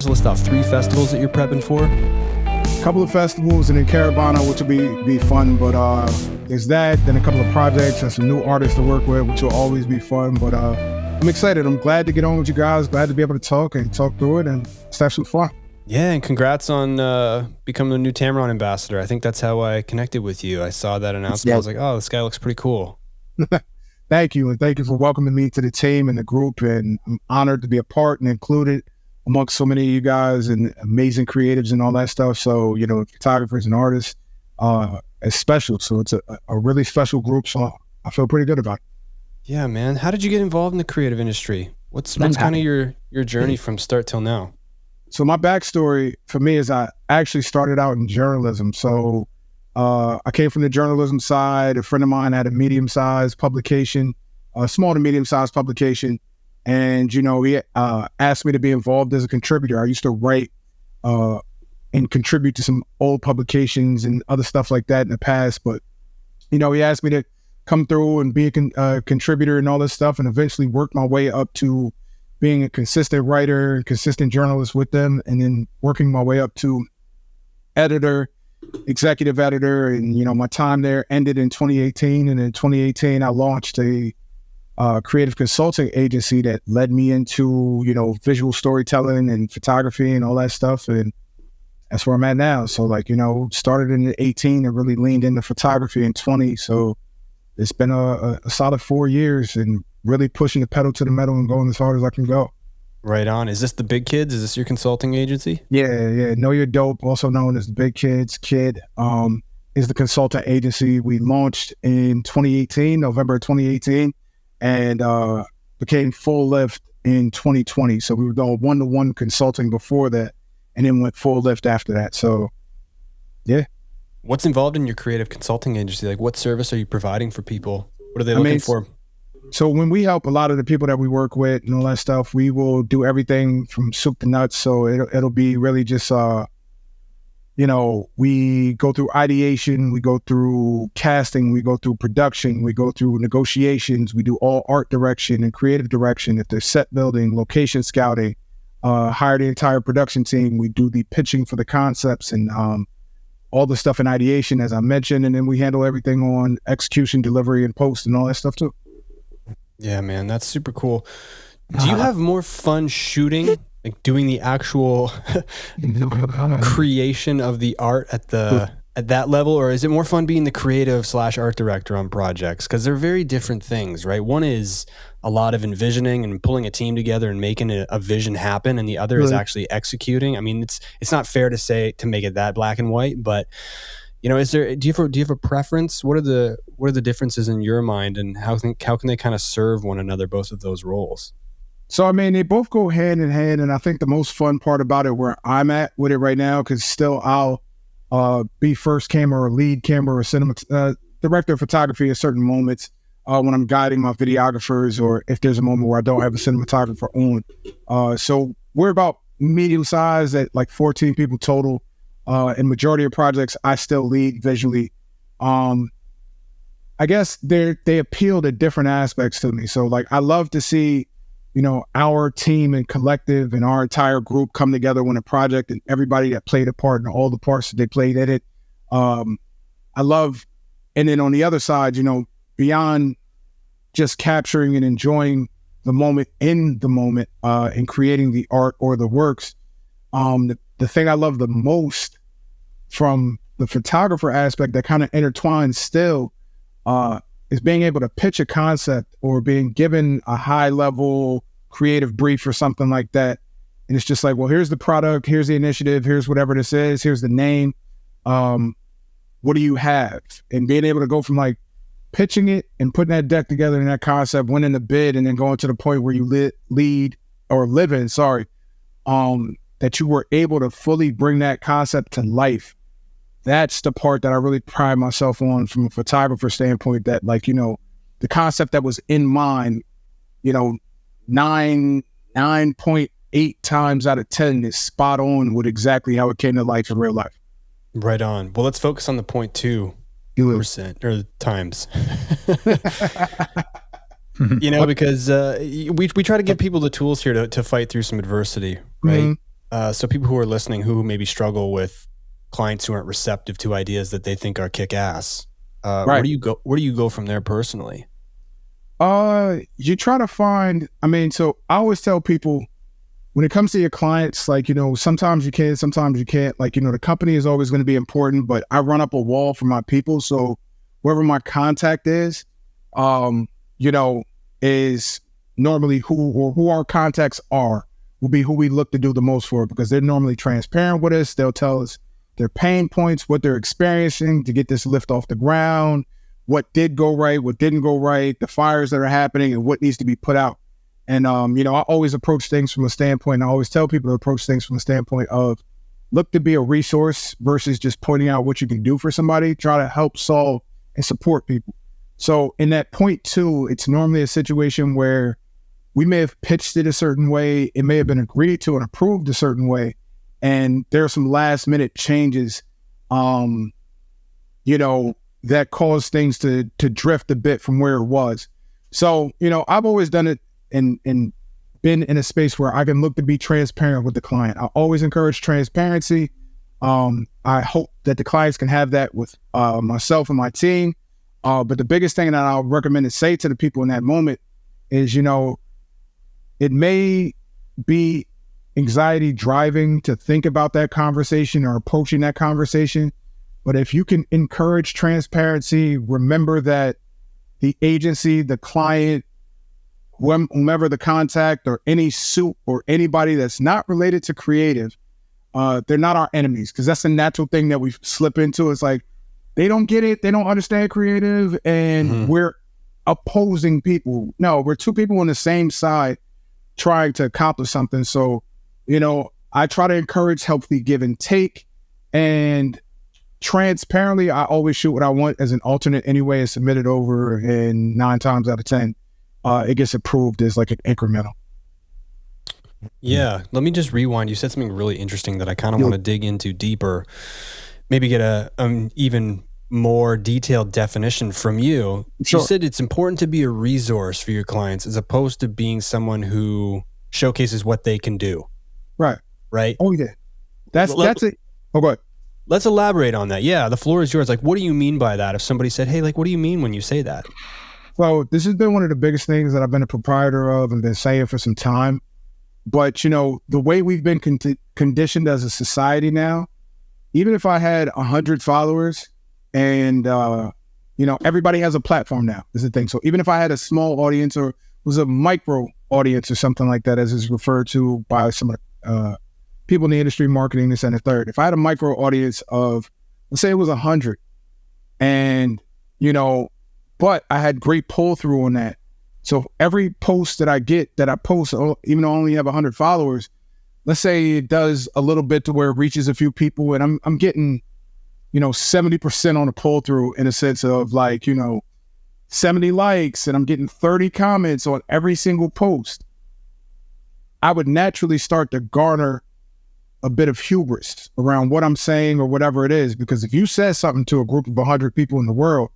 List off 3 festivals that you're prepping for. A couple of festivals and then Caravana, which will be fun. But there's that. Then a couple of projects and some new artists to work with, which will always be fun. But I'm excited. I'm glad to get on with you guys. Glad to be able to talk through it and just have some fun. Yeah, and congrats on becoming the new Tamron ambassador. I think that's how I connected with you. I saw that announcement. Yeah. I was like, oh, this guy looks pretty cool. Thank you. And thank you for welcoming me to the team and the group. And I'm honored to be a part and included amongst so many of you guys and amazing creatives and all that stuff. So, photographers and artists, it's special. So it's a really special group. So I feel pretty good about it. Yeah, man. How did you get involved in the creative industry? What's kind of your journey from start till now? So my backstory for me is I actually started out in journalism. So I came from the journalism side. A friend of mine had a medium-sized publication, a small to medium-sized publication. And, he asked me to be involved as a contributor. I used to write and contribute to some old publications and other stuff like that in the past. But, he asked me to come through and be a contributor and all this stuff, and eventually work my way up to being a consistent writer and consistent journalist with them, and then working my way up to editor, executive editor. And, my time there ended in 2018. And in 2018, I launched a creative consulting agency that led me into, visual storytelling and photography and all that stuff. And that's where I'm at now. So started in 18 and really leaned into photography in 20. So it's been a solid 4 years and really pushing the pedal to the metal and going as hard as I can go. Right on. Is this the Big Kyds? Is this your consulting agency? Yeah. Know You're Dope, also known as the Big Kyds. Kid is the consultant agency. We launched in 2018, November 2018. And became full lift in 2020. So we were doing one-to-one consulting before that, and then went full lift after that. So, yeah. What's involved in your creative consulting agency? Like, what service are you providing for people? What are they looking for? So when we help a lot of the people that we work with and all that stuff, we will do everything from soup to nuts. So it'll be really just we go through ideation, we go through casting, we go through production, we go through negotiations, we do all art direction and creative direction. If there's set building, location scouting, hire the entire production team. We do the pitching for the concepts and all the stuff in ideation, as I mentioned, and then we handle everything on execution, delivery, and post and all that stuff too. Yeah, man, that's super cool. Do you have more fun shooting, like doing the actual creation of the art at that level, or is it more fun being the creative / art director on projects? Because they're very different things, right? One is a lot of envisioning and pulling a team together and making a vision happen, and the other is actually executing. I mean, it's not fair to make it that black and white, but do you have a preference? What are the differences in your mind, and how can they kind of serve one another, both of those roles? So, I mean, they both go hand in hand, and I think the most fun part about it, where I'm at with it right now, because still I'll be first camera or lead camera or cinema director of photography at certain moments when I'm guiding my videographers, or if there's a moment where I don't have a cinematographer on. So we're about medium size at like 14 people total. In majority of projects, I still lead visually. I guess they appeal to different aspects to me. So like, I love to see, our team and collective and our entire group come together when a project, and everybody that played a part and all the parts that they played in it. I love, and then on the other side, beyond just capturing and enjoying the moment in the moment and creating the art or the works, the thing I love the most from the photographer aspect that kind of intertwines still is being able to pitch a concept or being given a high level creative brief or something like that. And it's just like, well, here's the product, here's the initiative, here's whatever this is, here's the name. What do you have? And being able to go from like pitching it and putting that deck together and that concept, winning the bid, and then going to the point where you live in, that you were able to fully bring that concept to life. That's the part that I really pride myself on from a photographer standpoint, that the concept that was in mind, 9.8 times out of 10 is spot on with exactly how it came to life in real life. Right on. Well, let's focus on the 0.2% or times. Because we try to give people the tools here to fight through some adversity, right? So people who are listening who maybe struggle with clients who aren't receptive to ideas that they think are kick-ass, where Right. do you go from there personally? You try to find, so I always tell people when it comes to your clients, like, sometimes you can, sometimes you can't. Like, the company is always going to be important, but I run up a wall for my people. So whoever my contact is, you know, is normally who our contacts are, will be who we look to do the most for, because they're normally transparent with us. They'll tell us their pain points, what they're experiencing to get this lift off the ground, what did go right, what didn't go right, the fires that are happening, and what needs to be put out. And, I always approach things from a standpoint. I always tell people to approach things from a standpoint of look to be a resource versus just pointing out what you can do for somebody. Try to help solve and support people. So in that point too, it's normally a situation where we may have pitched it a certain way. It may have been agreed to and approved a certain way. And there are some last minute changes, that cause things to drift a bit from where it was. So, I've always done it and been in a space where I can look to be transparent with the client. I always encourage transparency. I hope that the clients can have that with myself and my team. But the biggest thing that I'll recommend to say to the people in that moment is, it may be anxiety driving to think about that conversation or approaching that conversation. But if you can encourage transparency, remember that the agency, the client, whomever the contact or any suit or anybody that's not related to creative, they're not our enemies, because that's a natural thing that we slip into. It's like, they don't get it. They don't understand creative and we're opposing people. No, we're two people on the same side trying to accomplish something. So, I try to encourage healthy give and take, and transparently, I always shoot what I want as an alternate anyway and submit it over, and 9 times out of 10, it gets approved as like an incremental. Yeah. Let me just rewind. You said something really interesting that I kind of want to dig into deeper, maybe get a even more detailed definition from you. Sure. You said it's important to be a resource for your clients as opposed to being someone who showcases what they can do. Right. Right. Oh, yeah. That's it. Oh, go ahead. Let's elaborate on that. Yeah. The floor is yours. Like, what do you mean by that? If somebody said, hey, like, what do you mean when you say that? So this has been one of the biggest things that I've been a proprietor of and been saying for some time. But, the way we've been conditioned as a society now, even if I had 100 followers and, everybody has a platform now is the thing. So even if I had a small audience or was a micro audience or something like that, as is referred to by some people in the industry, marketing, this and the third, if I had a micro audience of, let's say it was 100 and, but I had great pull through on that. So every post that I post, even though I only have 100 followers, let's say it does a little bit to where it reaches a few people, and I'm getting, 70% on the pull through, in a sense of like, 70 likes, and I'm getting 30 comments on every single post. I would naturally start to garner a bit of hubris around what I'm saying or whatever it is, because if you said something to a group of 100 people in the world,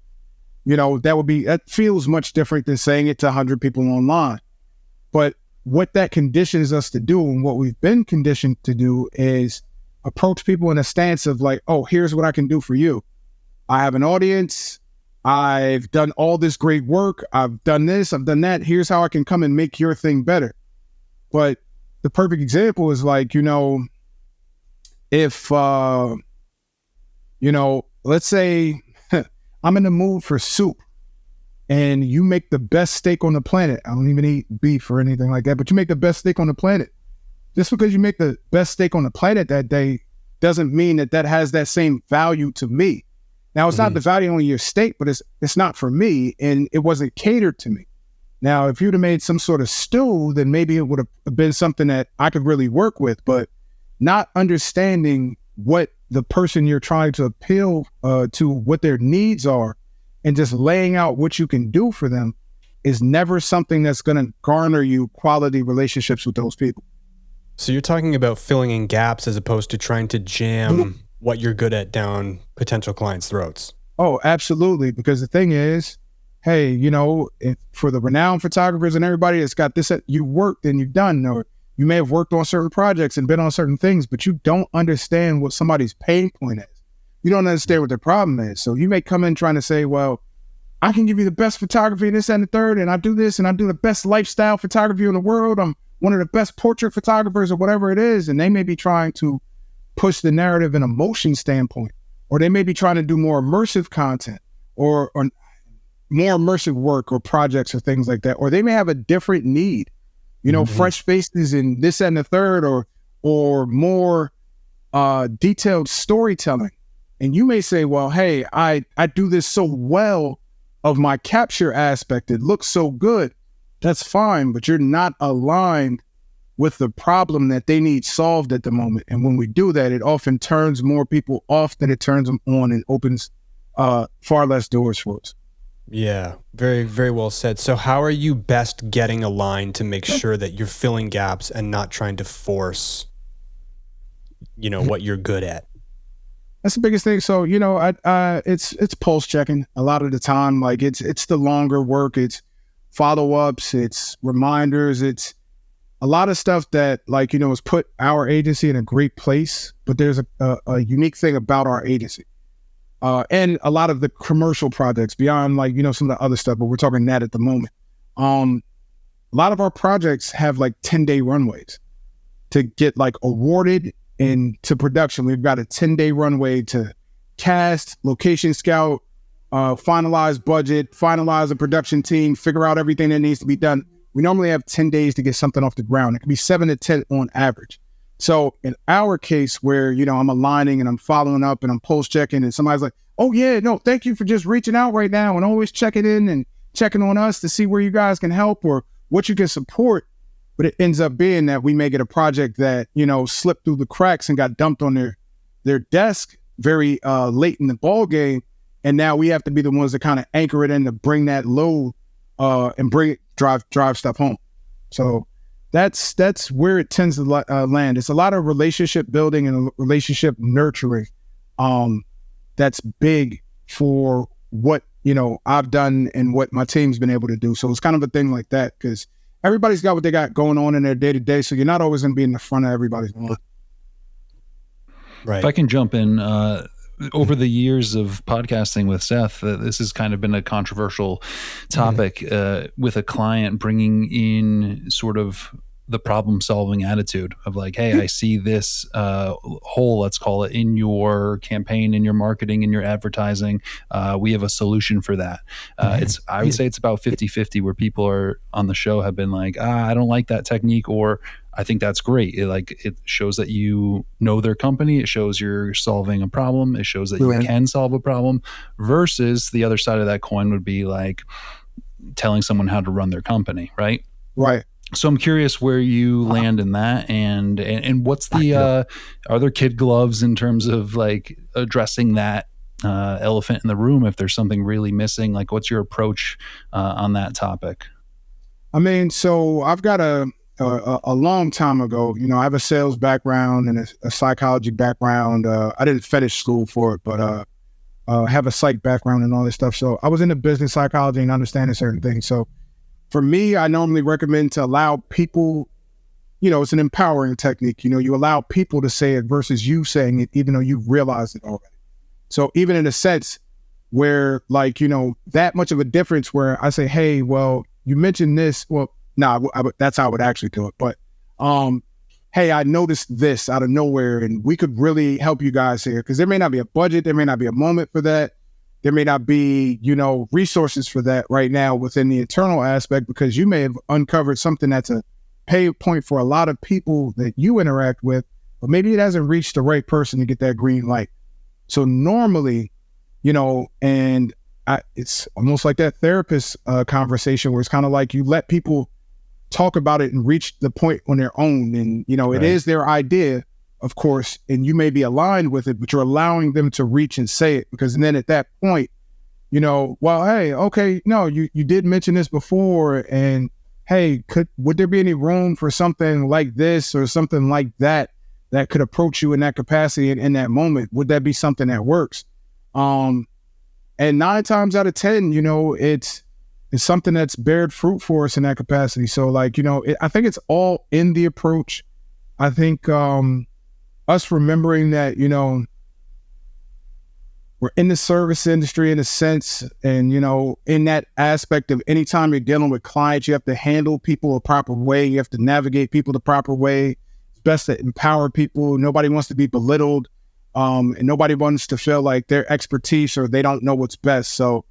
that feels much different than saying it to 100 people online. But what that conditions us to do, and what we've been conditioned to do, is approach people in a stance of like, oh, here's what I can do for you. I have an audience. I've done all this great work. I've done this, I've done that. Here's how I can come and make your thing better. But the perfect example is like, if, let's say I'm in the mood for soup and you make the best steak on the planet. I don't even eat beef or anything like that, but you make the best steak on the planet. Just because you make the best steak on the planet that day doesn't mean that has that same value to me. Now, it's not the value on your steak, but it's not for me, and it wasn't catered to me. Now, if you'd have made some sort of stew, then maybe it would have been something that I could really work with, but not understanding what the person you're trying to appeal to, what their needs are, and just laying out what you can do for them is never something that's going to garner you quality relationships with those people. So you're talking about filling in gaps as opposed to trying to jam what you're good at down potential clients' throats. Oh, absolutely. Because the thing is, hey, for the renowned photographers and everybody that's got this, you worked and you've done, or You may have worked on certain projects and been on certain things, but you don't understand what somebody's pain point is. You don't understand what their problem is. So you may come in trying to say, well, I can give you the best photography and this and the third, and I do this and I do the best lifestyle photography in the world. I'm one of the best portrait photographers or whatever it is. And they may be trying to push the narrative in a motion standpoint, or they may be trying to do more immersive content or more immersive work or projects or things like that. Or they may have a different need, fresh faces and this and the third, or more detailed storytelling. And you may say, well, hey, I do this so well of my capture aspect. It looks so good. That's fine, but you're not aligned with the problem that they need solved at the moment. And when we do that, it often turns more people off than it turns them on, and opens far less doors for us. Yeah, very, very well said. So how are you best getting aligned to make sure that you're filling gaps and not trying to force, what you're good at? That's the biggest thing. So, it's pulse checking a lot of the time. Like it's the longer work, it's follow-ups, it's reminders, it's a lot of stuff that has put our agency in a great place. But there's a unique thing about our agency. And a lot of the commercial projects beyond some of the other stuff, but we're talking that at the moment. A lot of our projects have 10-day runways to get awarded into production. We've got a 10-day runway to cast, location scout, finalize budget, finalize a production team, figure out everything that needs to be done. We normally have 10 days to get something off the ground. It can be 7 to 10 on average. So in our case where, I'm aligning and I'm following up and I'm pulse checking, and somebody's like, oh yeah, no, thank you for just reaching out right now and always checking in and checking on us to see where you guys can help or what you can support. But it ends up being that we may get a project that, slipped through the cracks and got dumped on their desk very late in the ball game. And now we have to be the ones that kind of anchor it in to bring that load and drive stuff home. So that's where it tends to land. It's a lot of relationship building and relationship nurturing. That's big for what, I've done and what my team's been able to do. So it's kind of a thing like that, because everybody's got what they got going on in their day-to-day, so you're not always going to be in the front of everybody's mind. Right. If I can jump in, over the years of podcasting with Seth, this has kind of been a controversial topic with a client bringing in sort of the problem-solving attitude of hey, I see this hole, let's call it, in your campaign, in your marketing, in your advertising. We have a solution for that. I would say it's about 50-50 where people are on the show have been like, I don't like that technique, or I think that's great. It shows that you know their company. It shows you're solving a problem. It shows that you can solve a problem, versus the other side of that coin would be telling someone how to run their company. Right. Right. So I'm curious where you land in that, and what's the are there kid gloves in terms of addressing that elephant in the room if there's something really missing? What's your approach on that topic? I mean, so I've got a long time ago, I have a sales background and a psychology background. I didn't finish school for it, but have a psych background and all this stuff. So I was into business psychology and understanding certain things. So for me, I normally recommend to allow people, it's an empowering technique. You allow people to say it versus you saying it, even though you've realized it already. So even in a sense where that much of a difference where I say, hey, well, you mentioned this. Well, that's how I would actually do it. But, hey, I noticed this out of nowhere and we could really help you guys here, because there may not be a budget. There may not be a moment for that. There may not be, resources for that right now within the internal aspect, because you may have uncovered something that's a pain point for a lot of people that you interact with, but maybe it hasn't reached the right person to get that green light. So normally, and it's almost like that therapist right. Where it's kind of you let people talk about it and reach the point on their own. And, It is their idea, of course, and you may be aligned with it, but you're allowing them to reach and say it, because then at that point, well, hey, okay, no, you did mention this before, and hey, would there be any room for something like this or something like that could approach you in that capacity and in that moment? Would that be something that works? And 9 times out of 10, it's it's something that's bared fruit for us in that capacity. So like, I think it's all in the approach. I think us remembering that, we're in the service industry in a sense, and, in that aspect of anytime you're dealing with clients, you have to handle people a proper way. You have to navigate people the proper way. It's best to empower people. Nobody wants to be belittled, and nobody wants to feel like their expertise or they don't know what's best. So,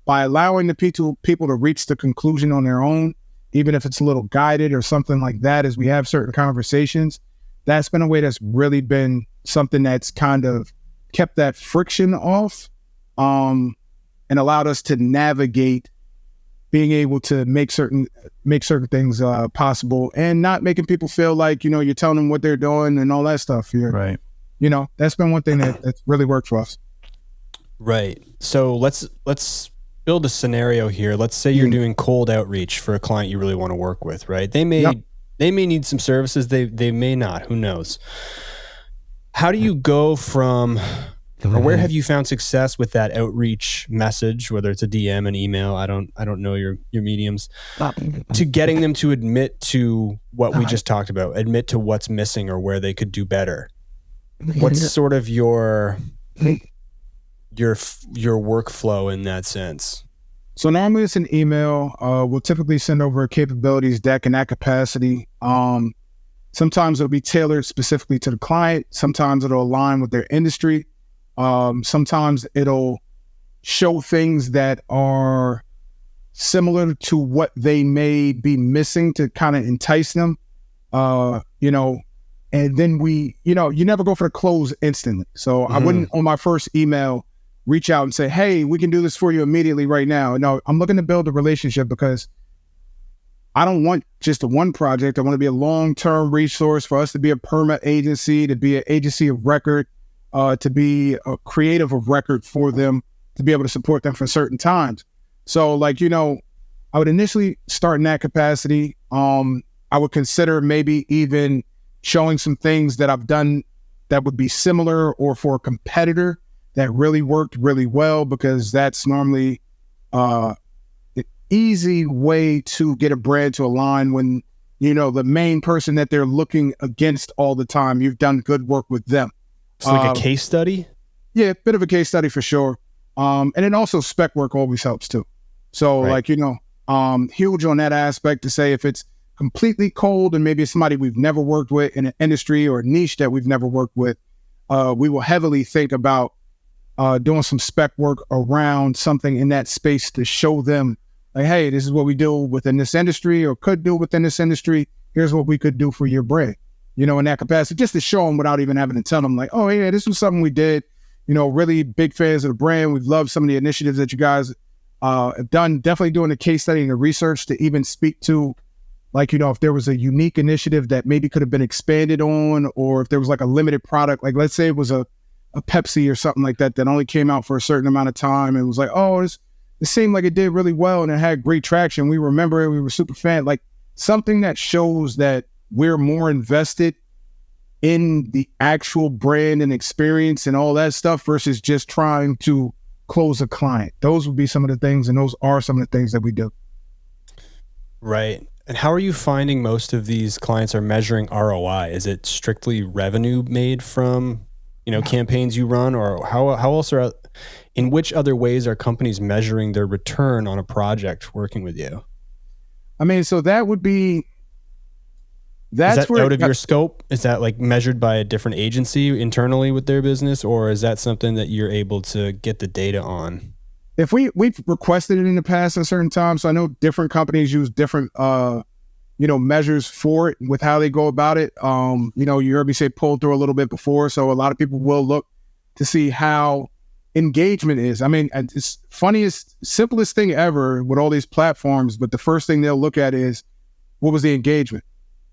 by allowing the people to reach the conclusion on their own, even if it's a little guided or something like that, as we have certain conversations, that's been a way that's really been something that's kind of kept that friction off, and allowed us to navigate being able to make certain things possible, and not making people feel like, you're telling them what they're doing and all that stuff. Right. That's been one thing that's really worked for us. Right. So let's build a scenario here. Let's say you're doing cold outreach for a client you really want to work with, right? They may need some services. They may not. Who knows? How do you go from, or where have you found success with that outreach message, whether it's a DM, an email, I don't know your mediums, to getting them to admit to what we just talked about, admit to what's missing or where they could do better? What's sort of your workflow in that sense? So normally it's an email. We'll typically send over a capabilities deck in that capacity. Sometimes it'll be tailored specifically to the client. Sometimes it'll align with their industry. Sometimes it'll show things that are similar to what they may be missing to kind of entice them. And then you never go for the close instantly. So I wouldn't, on my first email, reach out and say, hey, we can do this for you immediately right now. No, I'm looking to build a relationship because I don't want just a one project. I want to be a long-term resource for us to be a permit agency, to be an agency of record, to be a creative of record for them, to be able to support them for certain times. So like, I would initially start in that capacity. I would consider maybe even showing some things that I've done that would be similar or for a competitor that really worked really well, because that's normally easy way to get a brand to align when, the main person that they're looking against all the time, you've done good work with them. It's like a case study? Yeah, a bit of a case study for sure. And then also spec work always helps too. So right. Huge on that aspect to say if it's completely cold and maybe it's somebody we've never worked with in an industry or a niche that we've never worked with, we will heavily think about doing some spec work around something in that space to show them like, hey, this is what we do within this industry or could do within this industry. Here's what we could do for your brand, in that capacity, just to show them without even having to tell them like, oh yeah, this was something we did, really big fans of the brand. We've loved some of the initiatives that you guys have done, definitely doing the case study and the research to even speak to like, if there was a unique initiative that maybe could have been expanded on, or if there was like a limited product, like let's say it was a Pepsi or something like that only came out for a certain amount of time. It was like, oh, it seemed like it did really well and it had great traction. We remember it. We were super fan. Like something that shows that we're more invested in the actual brand and experience and all that stuff versus just trying to close a client. Those would be some of the things, and those are some of the things that we do. Right. And how are you finding most of these clients are measuring ROI? Is it strictly revenue made from campaigns you run, or how else in which other ways are companies measuring their return on a project working with you? I mean, so that would be, is that out of your scope? Is that like measured by a different agency internally with their business, or is that something that you're able to get the data on? If we've requested it in the past at a certain time, so I know different companies use different measures for it with how they go about it. You heard me say pull through a little bit before. So a lot of people will look to see how engagement is. I mean, it's funniest, simplest thing ever with all these platforms, but the first thing they'll look at is what was the engagement?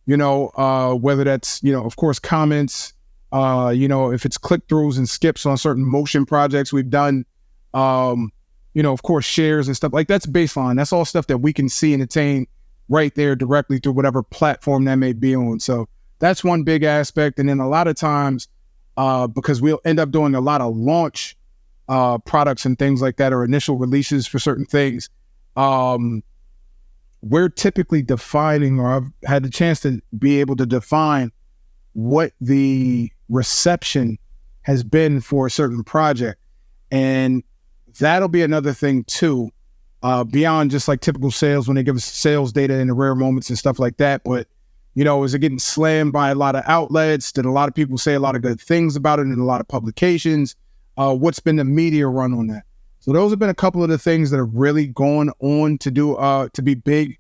Whether that's, of course, comments, if it's click-throughs and skips on certain motion projects we've done, of course, shares and stuff like that's baseline. That's all stuff that we can see and attain right there directly through whatever platform that may be on. So that's one big aspect. And then a lot of times, because we'll end up doing a lot of launch products and things like that, or initial releases for certain things, we're typically defining, or I've had the chance to be able to define what the reception has been for a certain project. And that'll be another thing too, beyond just like typical sales when they give us sales data in the rare moments and stuff like that. But, you know, is it getting slammed by a lot of outlets? Did a lot of people say a lot of good things about it in a lot of publications? What's been the media run on that? So those have been a couple of the things that have really gone on to do, to be big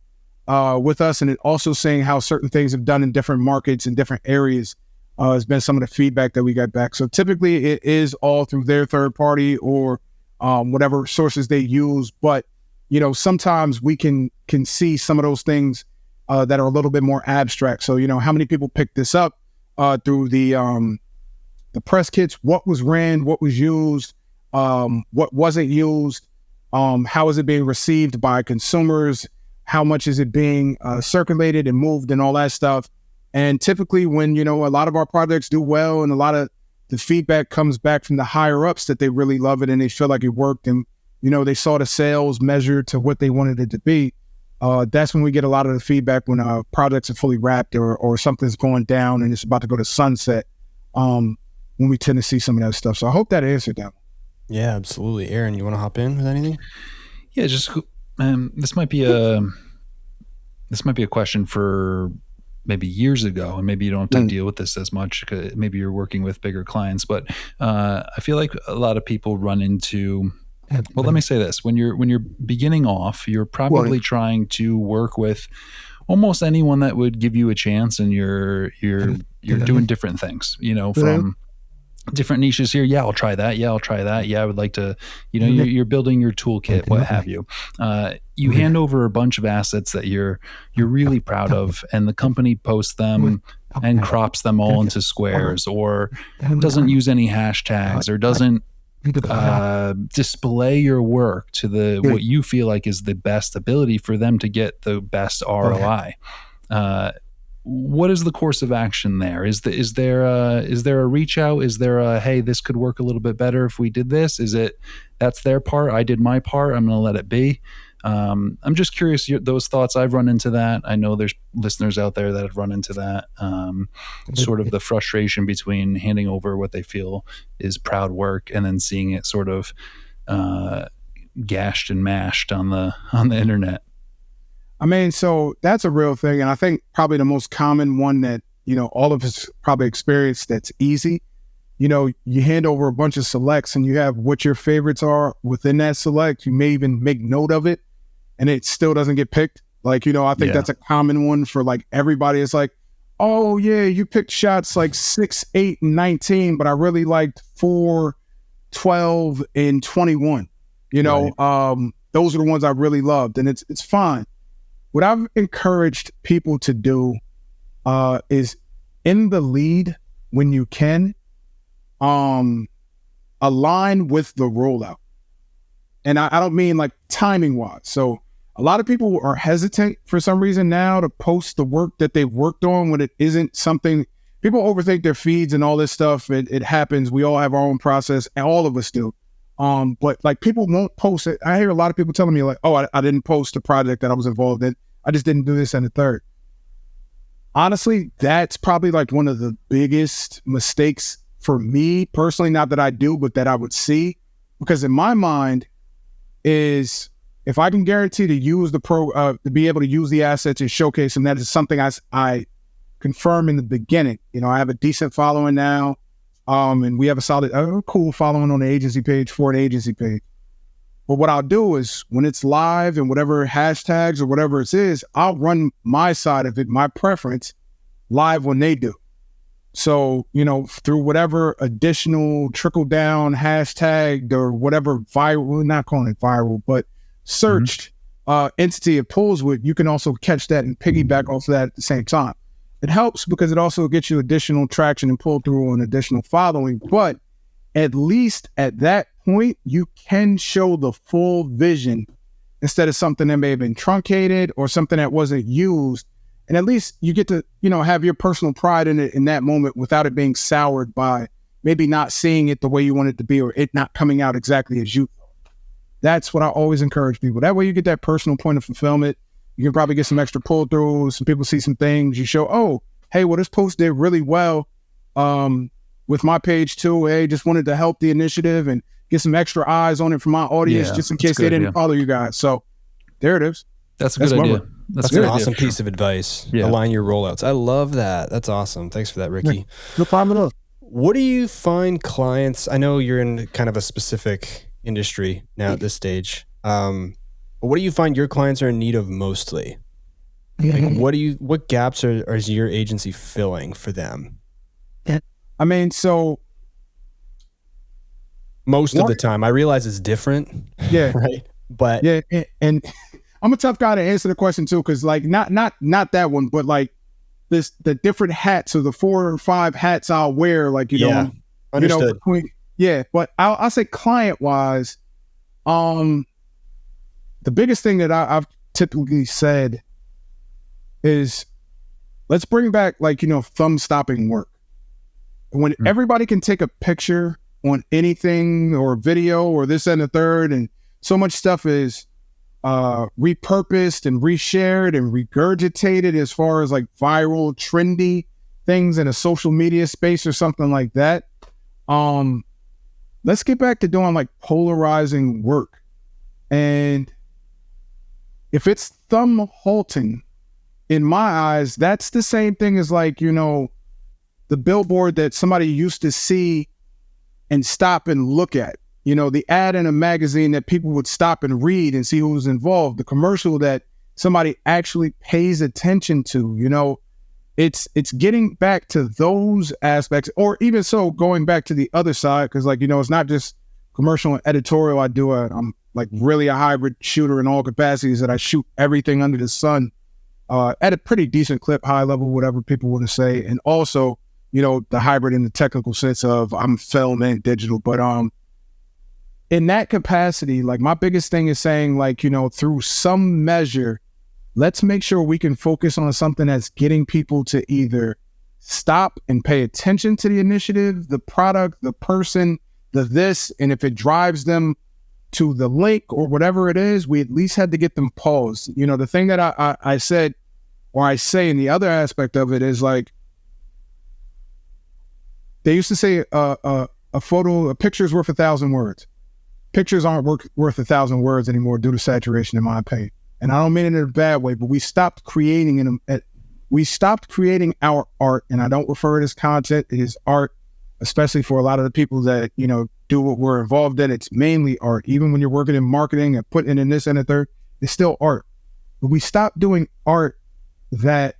with us. And it also saying how certain things have done in different markets and different areas has been some of the feedback that we got back. So typically it is all through their third party or whatever sources they use. But, you know, sometimes we can see some of those things that are a little bit more abstract. So, you know, how many people picked this up through the press kits? What was ran? What was used? What wasn't used? How is it being received by consumers? How much is it being circulated and moved and all that stuff? And typically when, you know, a lot of our projects do well and a lot of the feedback comes back from the higher ups that they really love it and they feel like it worked and, you know, they saw the sales measured to what they wanted it to be. That's when we get a lot of the feedback when projects are fully wrapped or something's going down and it's about to go to sunset, when we tend to see some of that stuff. So I hope that answered that. Yeah, absolutely. Aaron, you want to hop in with anything? Yeah, just this might be a question for maybe years ago, and maybe you don't have to deal with this as much. Maybe you're working with bigger clients, but I feel like a lot of people run into. Well, let me say this: when you're beginning off, you're probably trying to work with almost anyone that would give you a chance, and you're doing different things. You know, from different niches here. Yeah, I'll try that. Yeah, I'll try that. Yeah, I would like to, you know, you're building your toolkit, what have you. You hand over a bunch of assets that you're really proud of, and the company posts them and crops them all into squares, or doesn't use any hashtags, or doesn't display your work to what you feel like is the best ability for them to get the best ROI. What is the course of action there? Is there a reach out? Is there a, hey, this could work a little bit better if we did this? Is it, that's their part, I did my part, I'm going to let it be? I'm just curious, those thoughts. I've run into that. I know there's listeners out there that have run into that, sort of the frustration between handing over what they feel is proud work and then seeing it sort of gashed and mashed on the internet. I mean, so that's a real thing. And I think probably the most common one that, you know, all of us probably experience that's easy. You know, you hand over a bunch of selects and you have what your favorites are within that select. You may even make note of it and it still doesn't get picked. Like, you know, I think that's a common one for like everybody. It's like, oh yeah, you picked shots like 6, 8, and 19, but I really liked 4, 12, and 21. You know, those are the ones I really loved, and it's fine. What I've encouraged people to do is in the lead when you can, align with the rollout. And I don't mean like timing wise. So a lot of people are hesitant for some reason now to post the work that they've worked on when it isn't something. People overthink their feeds and all this stuff. It happens. We all have our own process, and all of us do. But like people won't post it. I hear a lot of people telling me like, oh, I didn't post a project that I was involved in. I just didn't do this and the third. Honestly, that's probably like one of the biggest mistakes for me personally, not that I do, but that I would see. Because in my mind is, if I can guarantee to use to be able to use the assets and showcase them, that is something I confirm in the beginning. You know, I have a decent following now. And we have a solid, cool following on the agency page for an agency page. But what I'll do is when it's live and whatever hashtags or whatever it is, I'll run my side of it, my preference, live when they do. So, you know, through whatever additional trickle down hashtag or whatever viral, we're not calling it viral, but searched entity it pulls with, you can also catch that and piggyback off of that at the same time. It helps because it also gets you additional traction and pull through on additional following. But at least at that point, you can show the full vision instead of something that may have been truncated or something that wasn't used. And at least you get to, you know, have your personal pride in it in that moment without it being soured by maybe not seeing it the way you want it to be or it not coming out exactly as you thought. That's what I always encourage people. That way you get that personal point of fulfillment. You can probably get some extra pull-throughs. Some people see some things. You show, oh, hey, well, this post did really well with my page too. Hey, just wanted to help the initiative and get some extra eyes on it from my audience, just in case they didn't follow you guys. So there it is. That's a good idea. That's an awesome piece of advice. Yeah. Align your rollouts. I love that. That's awesome. Thanks for that, Ricky. No problem at all. What do you find clients? I know you're in kind of a specific industry now at this stage. But what do you find your clients are in need of mostly? Like, what gaps is your agency filling for them? I mean, so most of the time, I realize it's different. Yeah. Right. But yeah, and I'm a tough guy to answer the question too, because like not that one, but like the different hats or the 4 or 5 hats I'll wear, like understood. But I'll say client wise, the biggest thing that I've typically said is let's bring back thumb stopping work. When everybody can take a picture on anything or video or this and the third, and so much stuff is repurposed and reshared and regurgitated as far as like viral, trendy things in a social media space or something like that. Let's get back to doing like polarizing work. And if it's thumb halting, in my eyes, that's the same thing as like, the billboard that somebody used to see and stop and look at. The ad in a magazine that people would stop and read and see who was involved, the commercial that somebody actually pays attention to, it's getting back to those aspects, or even so going back to the other side. Cause it's not just commercial and editorial. I'm like really a hybrid shooter in all capacities, that I shoot everything under the sun at a pretty decent clip, high level, whatever people want to say. And also, the hybrid in the technical sense of I'm film and digital, but in that capacity, like my biggest thing is saying through some measure, let's make sure we can focus on something that's getting people to either stop and pay attention to the initiative, the product, the person, the this, and if it drives them to the link or whatever it is, we at least had to get them paused. The thing that I said, or I say in the other aspect of it is like, they used to say a picture's worth 1,000 words. Pictures aren't worth 1,000 words anymore due to saturation, in my opinion. And I don't mean it in a bad way, but we stopped creating our art, and I don't refer to it as content. It is art, especially for a lot of the people that, do what we're involved in. It's mainly art. Even when you're working in marketing and putting in this and the third, it's still art. But we stopped doing art that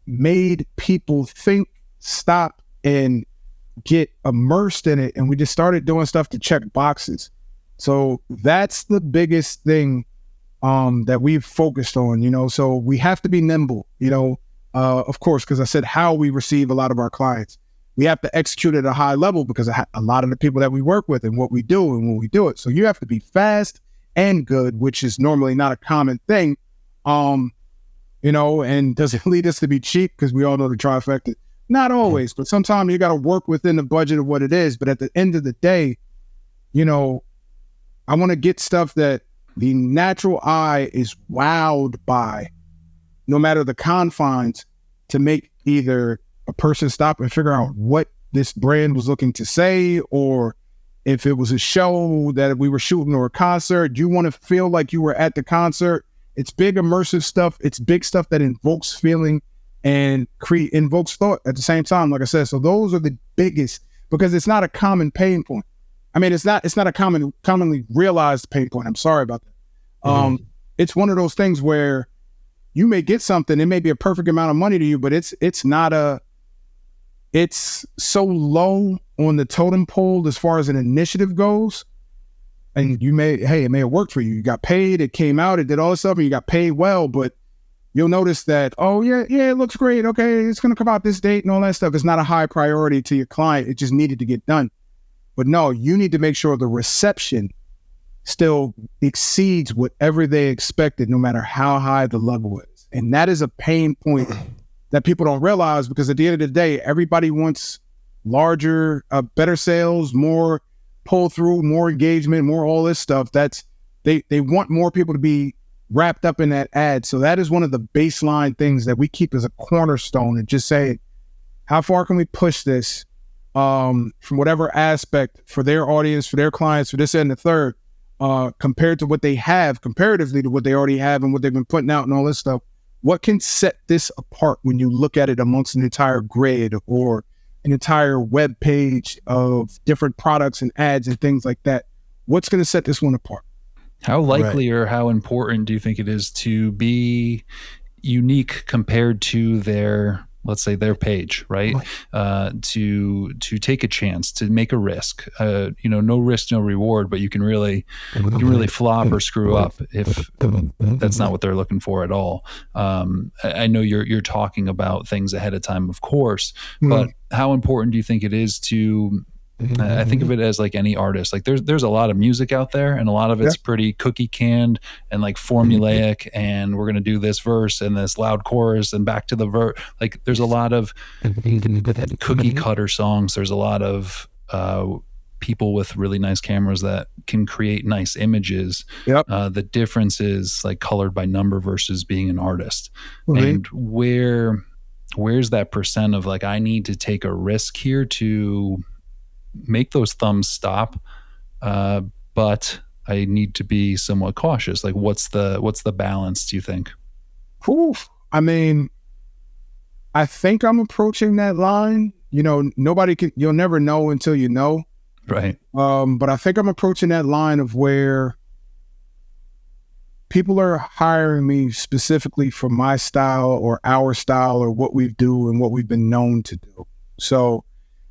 made people think, stop, and get immersed in it. And we just started doing stuff to check boxes. So that's the biggest thing that we've focused on, so we have to be nimble, of course, because I said how we receive a lot of our clients. We have to execute at a high level because a lot of the people that we work with and what we do and when we do it. So you have to be fast and good, which is normally not a common thing, and does it lead us to be cheap? Because we all know the trifecta. Not always, but sometimes you got to work within the budget of what it is. But at the end of the day, I want to get stuff that the natural eye is wowed by, no matter the confines, to make either a person stop and figure out what this brand was looking to say, or if it was a show that we were shooting or a concert, you want to feel like you were at the concert. It's big immersive stuff. It's big stuff that invokes feeling and invokes thought at the same time, like I said. So those are the biggest, because it's not a common pain point. I mean, it's not a commonly realized pain point. I'm sorry about that. It's one of those things where you may get something, it may be a perfect amount of money to you, but it's so low on the totem pole as far as an initiative goes. And it may have worked for you. You got paid, it came out, it did all this stuff, and you got paid well, but you'll notice that, it looks great. Okay, it's going to come out this date and all that stuff. It's not a high priority to your client. It just needed to get done. But no, you need to make sure the reception still exceeds whatever they expected, no matter how high the level is. And that is a pain point that people don't realize, because at the end of the day, everybody wants larger, better sales, more pull through, more engagement, more all this stuff. That's they want more people to be wrapped up in that ad. So that is one of the baseline things that we keep as a cornerstone, and just say, how far can we push this from whatever aspect for their audience, for their clients, for this and the third, compared to what they have, comparatively to what they already have and what they've been putting out and all this stuff. What can set this apart when you look at it amongst an entire grid or an entire web page of different products and ads and things like that? What's going to set this one apart? How likely or how important do you think it is to be unique compared to their, let's say, their page, right? To take a chance, to make a risk, no risk, no reward, but you can really flop or screw up if that's not what they're looking for at all. I know you're talking about things ahead of time, of course, but how important do you think it is to, I think of it as like any artist, like there's a lot of music out there, and a lot of it's pretty cookie canned and like formulaic, and we're going to do this verse and this loud chorus and back to the verse. Like there's a lot of cookie cutter songs. There's a lot of people with really nice cameras that can create nice images. The difference is like colored by number versus being an artist. And where's that percent of like, I need to take a risk here to make those thumbs stop, but I need to be somewhat cautious. Like what's the balance, do you think? I mean, I think I'm approaching that line. You'll never know until you know. Right. But I think I'm approaching that line of where people are hiring me specifically for my style or our style or what we do and what we've been known to do. So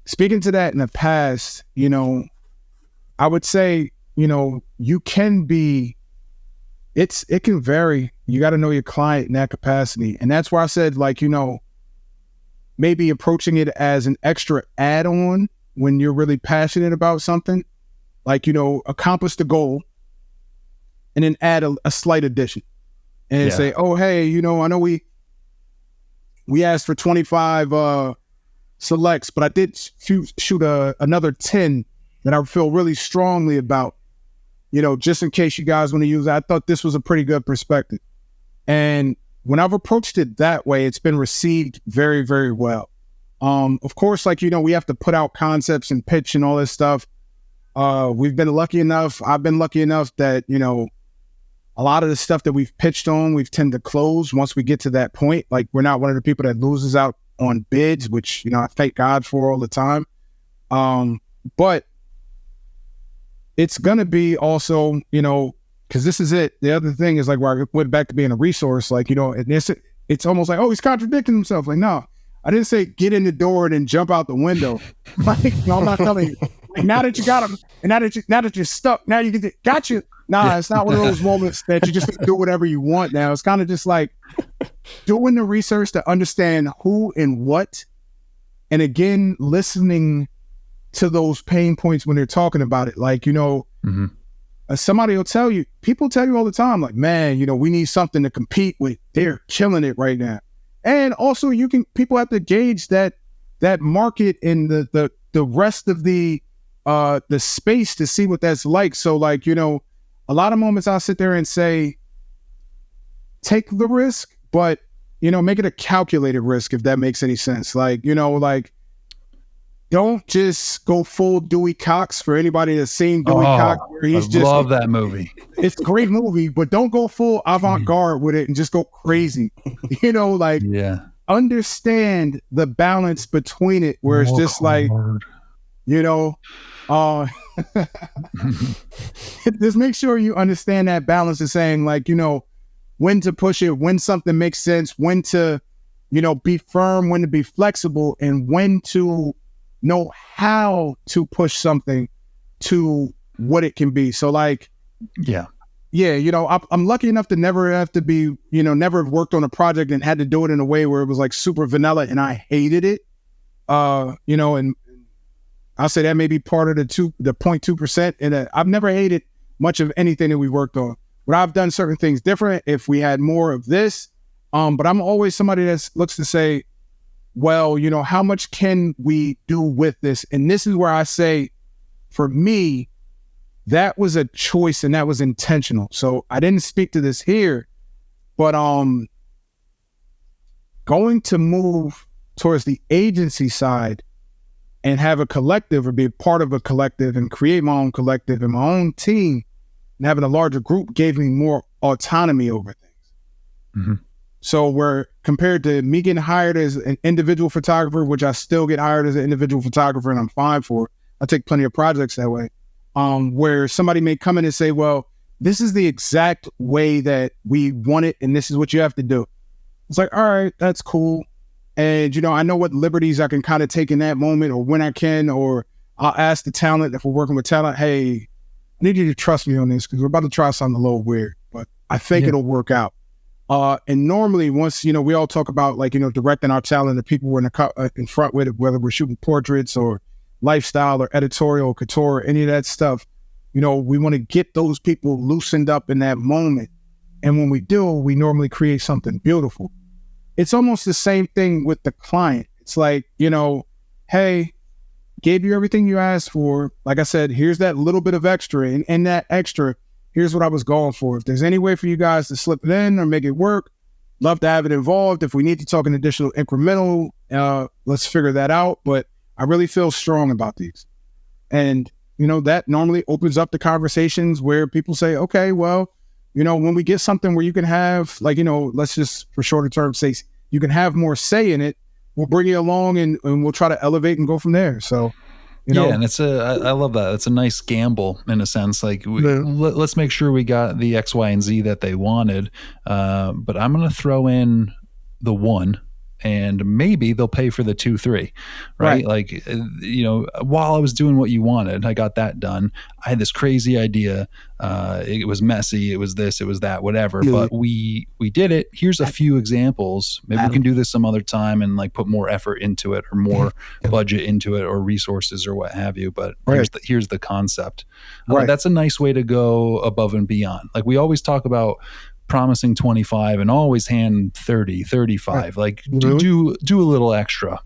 speaking to that in the past, I would say, you can be, it can vary. You got to know your client in that capacity. And that's why I said, like, maybe approaching it as an extra add-on when you're really passionate about something, like, accomplish the goal and then add a slight addition and say, oh, hey, I know we asked for 25, selects, but I did shoot another 10 that I feel really strongly about, just in case you guys want to use it. I thought this was a pretty good perspective. And when I've approached it that way, it's been received very, very well. Of course, like, we have to put out concepts and pitch and all this stuff. I've been lucky enough that, a lot of the stuff that we've pitched on, we've tend to close once we get to that point. Like, we're not one of the people that loses out on bids, which, I thank God for all the time. But it's going to be also, because this is it. The other thing is like where I went back to being a resource, like, it's almost like, oh, he's contradicting himself. Like, no, I didn't say get in the door and then jump out the window. Like, no, I'm not telling you. Like, now that you got him, and now that you're stuck, now you got you. Nah, it's not one of those moments that you just do whatever you want now. It's kind of just like doing the research to understand who and what, and again, listening to those pain points when they're talking about it. Like, somebody will tell you, people tell you all the time, like, man, we need something to compete with. They're killing it right now. And also people have to gauge that market and the rest of the space to see what that's like. So like, a lot of moments I'll sit there and say, take the risk, but, make it a calculated risk, if that makes any sense. Like, don't just go full Dewey Cox. For anybody that's seen Dewey Cox, where he's I love that movie. It's a great movie, but don't go full avant-garde with it and just go crazy. Understand the balance between it, where it's just like, just make sure you understand that balance of saying, like, when to push it, when something makes sense, when to, be firm, when to be flexible, and when to know how to push something to what it can be. So like, I'm lucky enough to never have to be, never have worked on a project and had to do it in a way where it was like super vanilla and I hated it. And I'll say that may be part of the 0.2%. And I've never hated much of anything that we worked on. But I've done certain things different if we had more of this. But I'm always somebody that looks to say, well, how much can we do with this? And this is where I say, for me, that was a choice and that was intentional. So I didn't speak to this here, but going to move towards the agency side and have a collective or be a part of a collective and create my own collective and my own team and having a larger group gave me more autonomy over things. Mm-hmm. So where compared to me getting hired as an individual photographer, which I still get hired as an individual photographer and I'm fine for, I take plenty of projects that way, where somebody may come in and say, well, this is the exact way that we want it and this is what you have to do. It's like, all right, that's cool. And, you know, I know what liberties I can kind of take in that moment or when I can, or I'll ask the talent, if we're working with talent, hey, I need you to trust me on this because we're about to try something a little weird, but I think it'll work out. And normally once, you know, we all talk about like, you know, directing our talent, the people we're in front with, whether we're shooting portraits or lifestyle or editorial, couture, any of that stuff, you know, we want to get those people loosened up in that moment. And when we do, we normally create something beautiful. It's almost the same thing with the client. It's like, you know, hey, gave you everything you asked for. Like I said, here's that little bit of extra. And that extra, here's what I was going for. If there's any way for you guys to slip it in or make it work, love to have it involved. If we need to talk an additional incremental, let's figure that out. But I really feel strong about these. And, you know, that normally opens up the conversations where people say, okay, well, you know, when we get something where you can have, like, you know, let's just for shorter term say you can have more say in it, we'll bring you along and we'll try to elevate and go from there. So, you know. Yeah, and I love that. It's a nice gamble in a sense. Like, let's make sure we got the X, Y, and Z that they wanted. But I'm going to throw in the one. And maybe they'll pay for the 2, 3, right? Like, you know, while I was doing what you wanted, I got that done. I had this crazy idea. It was messy. It was this, it was that, whatever. But we did it. Here's a few examples. Maybe we can do this some other time and like put more effort into it or more budget into it or resources or what have you. But here's the concept. That's a nice way to go above and beyond. Like we always talk about promising 25 and always hand 30, 35, like do a little extra.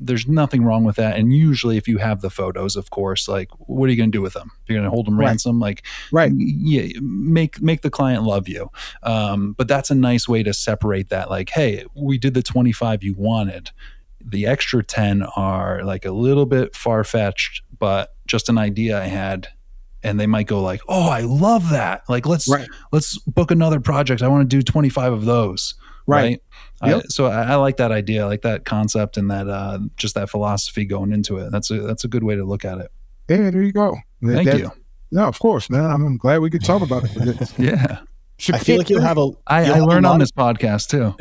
There's nothing wrong with that. And usually if you have the photos, of course, like what are you going to do with them? You're going to hold them ransom? Like, yeah, make the client love you. But that's a nice way to separate that. Like, hey, we did the 25 you wanted. The extra 10 are like a little bit far-fetched, but just an idea I had. And they might go like, oh, I love that. Like, let's book another project. I want to do 25 of those. Right. Yep. So I like that idea. I like that concept and that, just that philosophy going into it. That's a good way to look at it. Yeah, there you go. Thank you. No, of course, man. I'm glad we could talk about it. Yeah. I feel like you'll have I learn on this podcast too.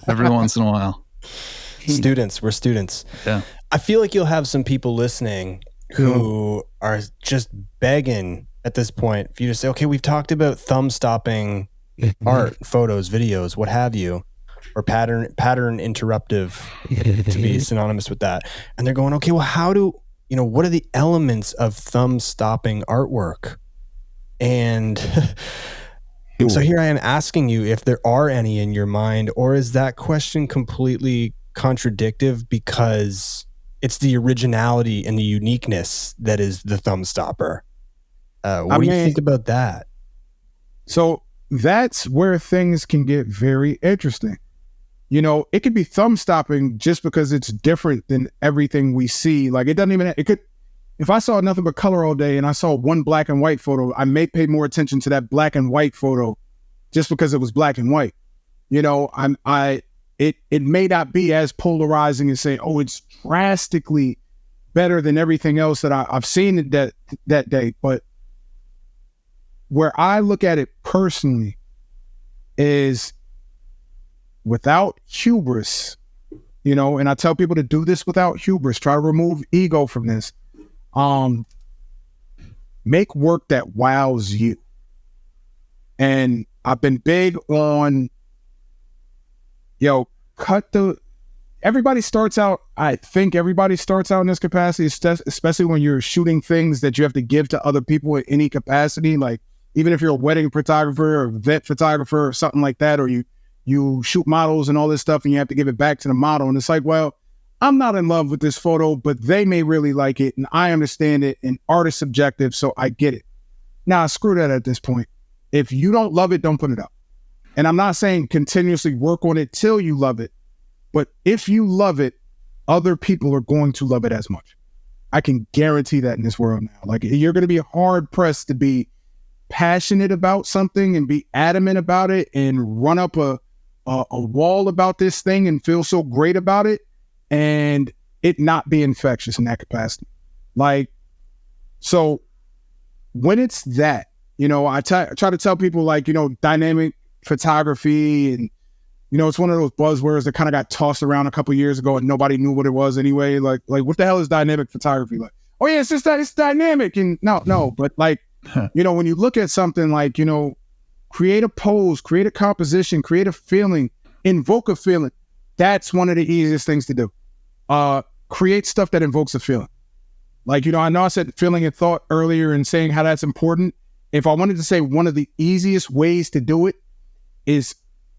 Every once in a while. We're students. Yeah. I feel like you'll have some people listening who are just begging at this point for you to say, okay, we've talked about thumb stopping art, photos, videos, what have you, or pattern interruptive to be synonymous with that. And they're going, okay, well, what are the elements of thumb stopping artwork? And so here I am asking you if there are any in your mind, or is that question completely contradictive because it's the originality and the uniqueness that is the thumb stopper? What do you think about that? So that's where things can get very interesting. You know, it could be thumb stopping just because it's different than everything we see. Like if I saw nothing but color all day and I saw one black and white photo, I may pay more attention to that black and white photo just because it was black and white. You know, it may not be as polarizing as saying, oh, it's drastically better than everything else that I've seen that day. But where I look at it personally is without hubris, you know, and I tell people to do this without hubris, try to remove ego from this. Make work that wows you. And I've been big on, everybody starts out, I think everybody starts out in this capacity, especially when you're shooting things that you have to give to other people in any capacity. Like, even if you're a wedding photographer or vet photographer or something like that, or you shoot models and all this stuff and you have to give it back to the model. And it's like, well, I'm not in love with this photo, but they may really like it, and I understand it, and art is subjective, so I get it. Now, screw that at this point. If you don't love it, don't put it up. And I'm not saying continuously work on it till you love it, but if you love it, other people are going to love it as much. I can guarantee that in this world now. Like, you're going to be hard pressed to be passionate about something and be adamant about it and run up a wall about this thing and feel so great about it and it not be infectious in that capacity. Like, so when it's that, you know, I try to tell people, like, you know, dynamic photography, and, you know, it's one of those buzzwords that kind of got tossed around a couple years ago and nobody knew what it was anyway. Like what the hell is dynamic photography? Like, oh yeah, it's dynamic. And no, but like, you know, when you look at something like, you know, create a pose, create a composition, create a feeling, invoke a feeling. That's one of the easiest things to do. Create stuff that invokes a feeling. Like, you know, I know I said feeling and thought earlier and saying how that's important. If I wanted to say one of the easiest ways to do it is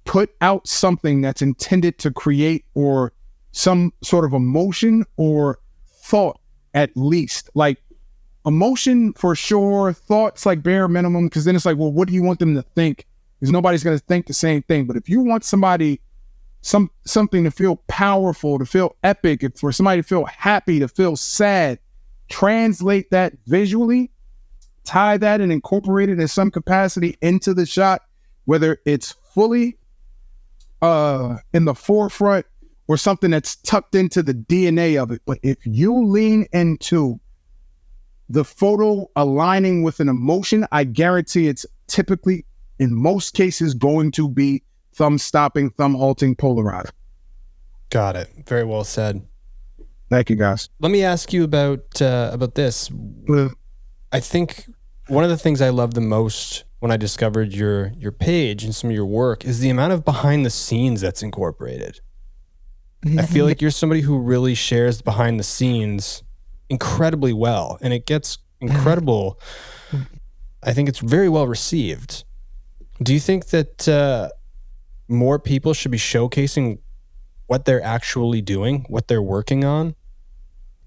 put out something that's intended to create or some sort of emotion or thought, at least. Like, emotion for sure, thoughts like bare minimum, because then it's like, well, what do you want them to think? Because nobody's going to think the same thing. But if you want somebody, something to feel powerful, to feel epic, for somebody to feel happy, to feel sad, translate that visually, tie that and incorporate it in some capacity into the shot, whether it's fully in the forefront or something that's tucked into the DNA of it. But if you lean into the photo aligning with an emotion, I guarantee it's typically, in most cases, going to be thumb stopping, thumb halting, polarized. Got it. Very well said. Thank you, guys. Let me ask you about this. I think one of the things I love the most when I discovered your page and some of your work is the amount of behind the scenes that's incorporated. I feel like you're somebody who really shares behind the scenes incredibly well, and it gets incredible. I think it's very well received. Do you think that more people should be showcasing what they're actually doing, what they're working on?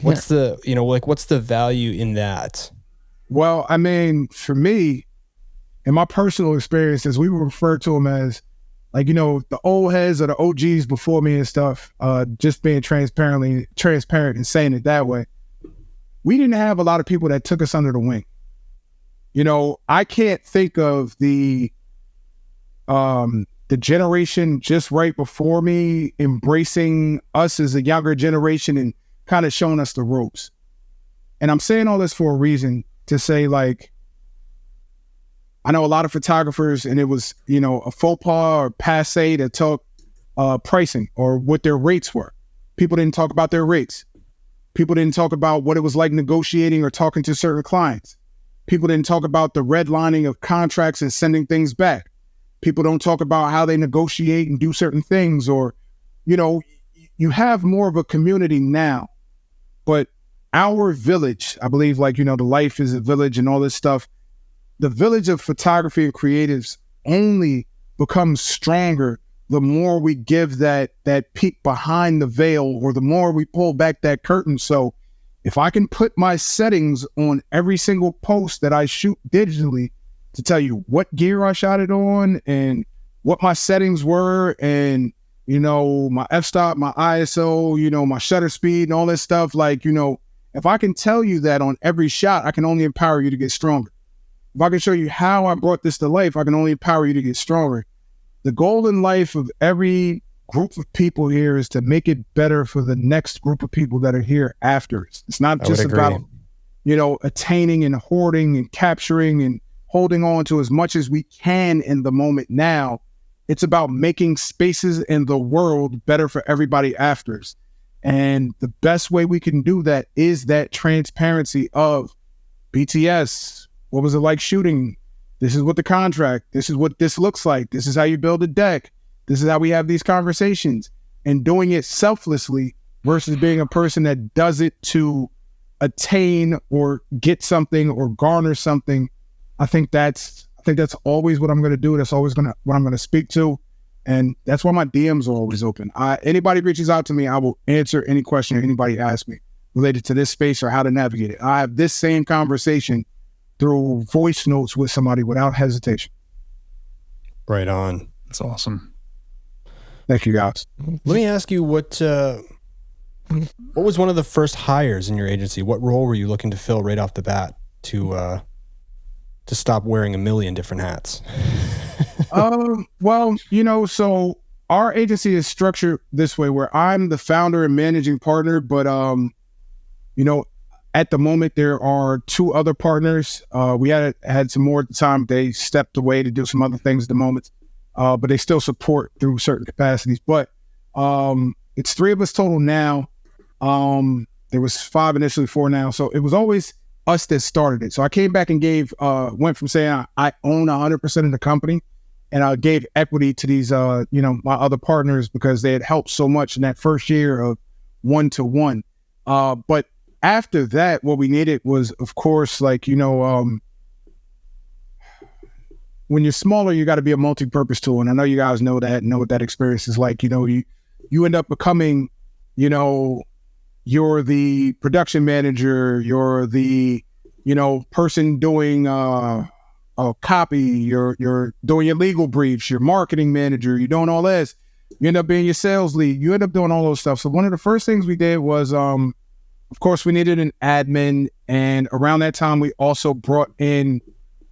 What's the, you know, like, what's the value in that? Well, I mean, for me, in my personal experiences, we would refer to them as, like, you know, the old heads or the OGs before me and stuff, just being transparent and saying it that way. We didn't have a lot of people that took us under the wing. You know, I can't think of the generation just right before me embracing us as a younger generation and kind of showing us the ropes. And I'm saying all this for a reason, to say, like, I know a lot of photographers, and it was, you know, a faux pas or passe to talk pricing or what their rates were. People didn't talk about their rates. People didn't talk about what it was like negotiating or talking to certain clients. People didn't talk about the redlining of contracts and sending things back. People don't talk about how they negotiate and do certain things, or, you know, you have more of a community now. But our village, I believe, like, you know, the life is a village and all this stuff. The village of photography and creatives only becomes stronger the more we give that peek behind the veil, or the more we pull back that curtain. So if I can put my settings on every single post that I shoot digitally to tell you what gear I shot it on and what my settings were, and, you know, my f-stop, my ISO, you know, my shutter speed and all this stuff, like, you know, if I can tell you that on every shot, I can only empower you to get stronger. If I can show you how I brought this to life, I can only empower you to get stronger. The goal in life of every group of people here is to make it better for the next group of people that are here after us. It's not just about, you know, attaining and hoarding and capturing and holding on to as much as we can in the moment now. It's about making spaces in the world better for everybody after us. And the best way we can do that is that transparency of BTS. What was it like shooting? This is what the contract, this is what this looks like. This is how you build a deck. This is how we have these conversations, and doing it selflessly versus being a person that does it to attain or get something or garner something. I think that's always what I'm going to do. That's always what I'm going to speak to. And that's why my DMs are always open. Anybody reaches out to me, I will answer any question anybody asks me related to this space or how to navigate it. I have this same conversation through voice notes with somebody without hesitation. Right on. That's awesome. Thank you, guys. Let me ask you what was one of the first hires in your agency? What role were you looking to fill right off the bat to stop wearing a million different hats? Well, so our agency is structured this way where I'm the founder and managing partner, but at the moment there are 2 other partners. We had some more at the time. They stepped away to do some other things at the moment, but they still support through certain capacities. But it's 3 of us total now. There was 5 initially, 4 now. So it was always us that started it. So I came back and went from saying I own 100% of the company, and I gave equity to these, my other partners because they had helped so much in that first year of 1-to-1. But after that, what we needed was, of course, when you're smaller, you got to be a multi-purpose tool. And I know you guys know what that experience is like. You end up becoming, you're the production manager, you're the, person doing copy, you're doing your legal briefs, your marketing manager, you're doing all this. You end up being your sales lead. You end up doing all those stuff. So one of the first things we did was, of course, we needed an admin. And around that time, we also brought in